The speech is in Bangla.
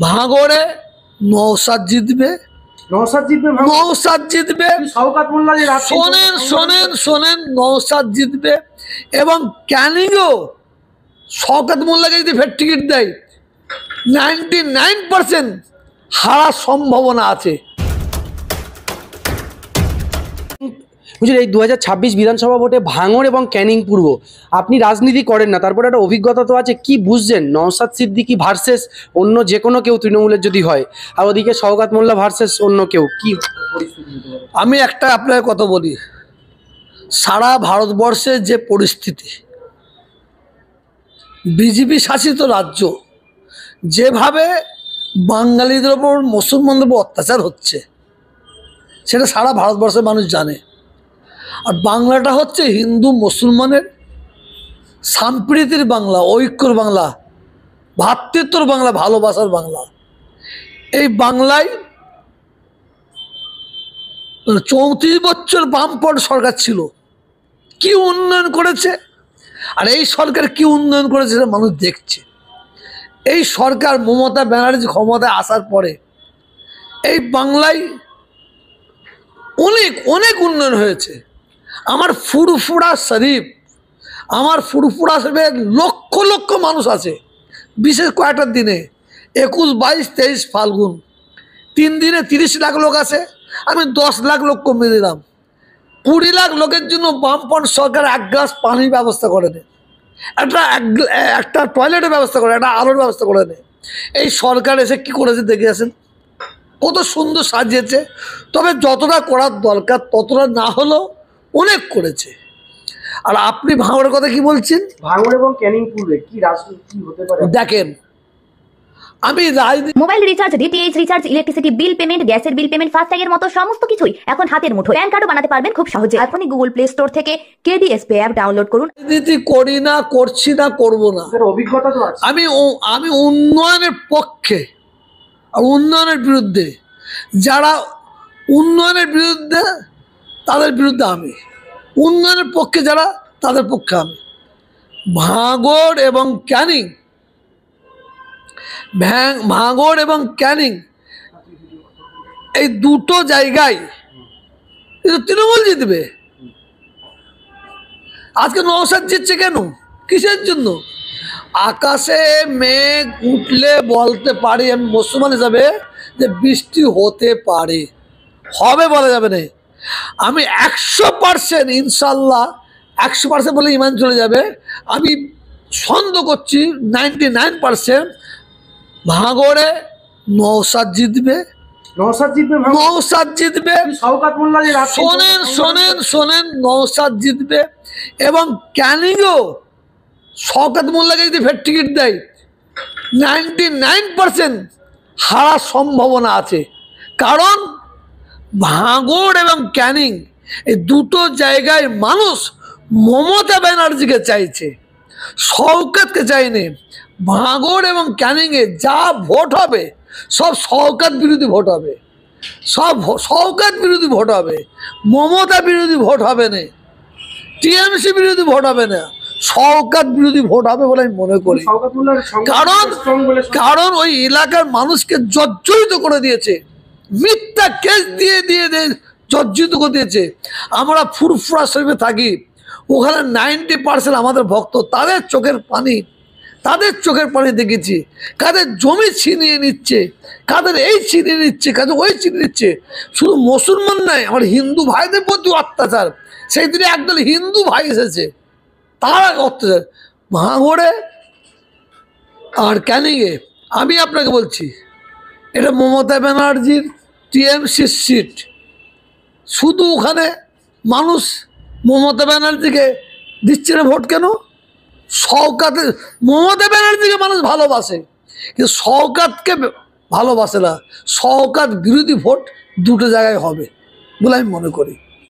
ভাঙড়ে নওশাদ জিতবে। নওশাদ জিতবে? নওশাদ জিতবে। শওকত মোল্লা যে শোনেন শোনেন শোনেন, নওশাদ জিতবে এবং ক্যানিংও শওকত মোল্লাকে যদি ফের টিকিট দেয় 99% হারার সম্ভাবনা আছে। বুঝলেন, এই 2026 বিধানসভা ভোটে ভাঙড় এবং ক্যানিং পূর্ব, আপনি রাজনীতি করেন না, তারপরে একটা অভিজ্ঞতা তো আছে, কি বুঝছেন নওশাদ সিদ্দিকী ভার্সেস অন্য যে কোনো কেউ তৃণমূলের যদি হয়, আর ওদিকে শওকত মোল্লা ভার্সেস অন্য কেউ, কি আমি একটা আপনার কথা বলি, সারা ভারতবর্ষের যে পরিস্থিতি, বিজেপি শাসিত রাজ্য, যেভাবে বাঙালিদের ওপর মুসলমানদের উপর অত্যাচার হচ্ছে সেটা সারা ভারতবর্ষের মানুষ জানে। আর বাংলাটা হচ্ছে হিন্দু মুসলমানের সম্প্রীতির বাংলা, ঐক্যর বাংলা, ভ্রাতৃত্বর বাংলা, ভালোবাসার বাংলা। এই বাংলায় 34 বছর বামপন্থী সরকার ছিল, কি উন্নয়ন করেছে, আর এই সরকার কি উন্নয়ন করেছে সেটা মানুষ দেখছে। এই সরকার মমতা ব্যানার্জি ক্ষমতায় আসার পরে এই বাংলায় অনেক অনেক উন্নয়ন হয়েছে। আমার ফুরফুরা শরীফ, আমার ফুরফুরা শরীফের লক্ষ লক্ষ মানুষ আছে, বিশেষ কয়েকটা দিনে 21, 22, 23 ফাল্গুন 3 দিনে 30 লাখ লোক আছে। আমি 10 লাখ লোক কমিয়ে দিলাম। 20 লাখ লোকের জন্য বামপন্থী সরকার এক গ্লাস পানির ব্যবস্থা করে দেয়, একটা টয়লেটের ব্যবস্থা করে, একটা আলোর ব্যবস্থা করে দেয়। এই সরকার এসে কি করেছে দেখে আসেন, কত সুন্দর সাজিয়েছে। তবে যতটা করার দরকার ততটা না হলেও অনেক করেছে। আর আপনি ভাঙড়ের কথা কি বলছেন? ভাঙড় এবং ক্যানিং পূর্বে কি রাজনীতি হতে পারে দেখেন, আমি mobile recharge, DTH recharge, electricity bill payment, গ্যাসের বিল পেমেন্ট, ফাস্ট্যাগের মতো সমস্ত কিছুই এখন হাতের মুঠোয়। প্যান কার্ডও বানাতে পারবেন খুব সহজে। এখনই গুগল প্লে স্টোর থেকে কেডিএসপি অ্যাপ ডাউনলোড করুন। রাজনীতি করি না, করছি না, করব না। অভিজ্ঞতা তো আছে। আমি উন্নয়নের পক্ষে আর উন্নয়নের বিরুদ্ধে, যারা উন্নয়নের বিরুদ্ধে তাদের বিরুদ্ধে আমি, উন্নয়নের পক্ষে যারা তাদের পক্ষে আমি। ভাঙড় এবং ক্যানিং, ভাঙড় এবং ক্যানিং এই দুটো জায়গায় তৃণমূল জিতবে। আজকে নওশাদ জিতছে কেন, কিসের জন্য? আকাশে মেঘ উঠলে বলতে পারি আমি মুসলমান হিসাবে যে বৃষ্টি হতে পারে, হবে বলা যাবে না। আমি 100% ইনশাল্লাহ, 100% বলে ইমান চলে যাবে, আমি সন্দেহ করছি 99% ভাঙড়ে নওশাদ জিতবে। নওশাদ জিতবে? নওশাদ জিতবে। শওকত মোল্লা যে শোনেন শোনেন শোনেন, নওশাদ জিতবে এবং ক্যানিংও শওকত মোল্লাকে যদি ফের টিকিট দেয় 99% হারার সম্ভাবনা আছে। কারণ ভাঙড় এবং ক্যানিং এই দুটো জায়গায় মানুষ মমতা ব্যানার্জিকে চাইছে, শওকতকে চাইনি। ভাঙড় এবং ক্যানিংয়ে যা ভোট হবে সব শওকত বিরোধী ভোট হবে, সব শওকত বিরোধী ভোট হবে, মমতা বিরোধী ভোট হবে না, টিএমসি বিরোধী ভোট হবে না, শওকত বিরোধী ভোট হবে বলে আমি মনে করি। কারণ ওই এলাকার মানুষকে জর্জরিত করে দিয়েছে, মিথ্যা কেস দিয়ে দিয়ে জর্জরিত করে দিয়েছে। আমরা ফুরফুরা শরীফে থাকি, ওখানে 90% আমাদের ভক্ত, তাদের চোখের পানি দেখেছি। কাদের জমি ছিনিয়ে নিচ্ছে, কাদের এই ছিনিয়ে নিচ্ছে, কাদের ওই ছিনিয়ে নিচ্ছে। শুধু মুসলমান নয়, আমার হিন্দু ভাইদের প্রতি অত্যাচার। সেই দিনে একদল হিন্দু ভাই এসেছে, তারা অত্যাচার। ভাঙড়ে আর ক্যানিংয়ে আমি আপনাকে বলছি, এটা মমতা ব্যানার্জির টিএমসির সিট। শুধু ওখানে মানুষ মমতা ব্যানার্জিকে দিচ্ছে না ভোট কেন? মমতা ব্যানার্জিকে মানুষ ভালোবাসে, কিন্তু শওকতকে ভালোবাসে না। শওকত বিরোধী ভোট দুটো জায়গায় হবে বলে আমি মনে করি।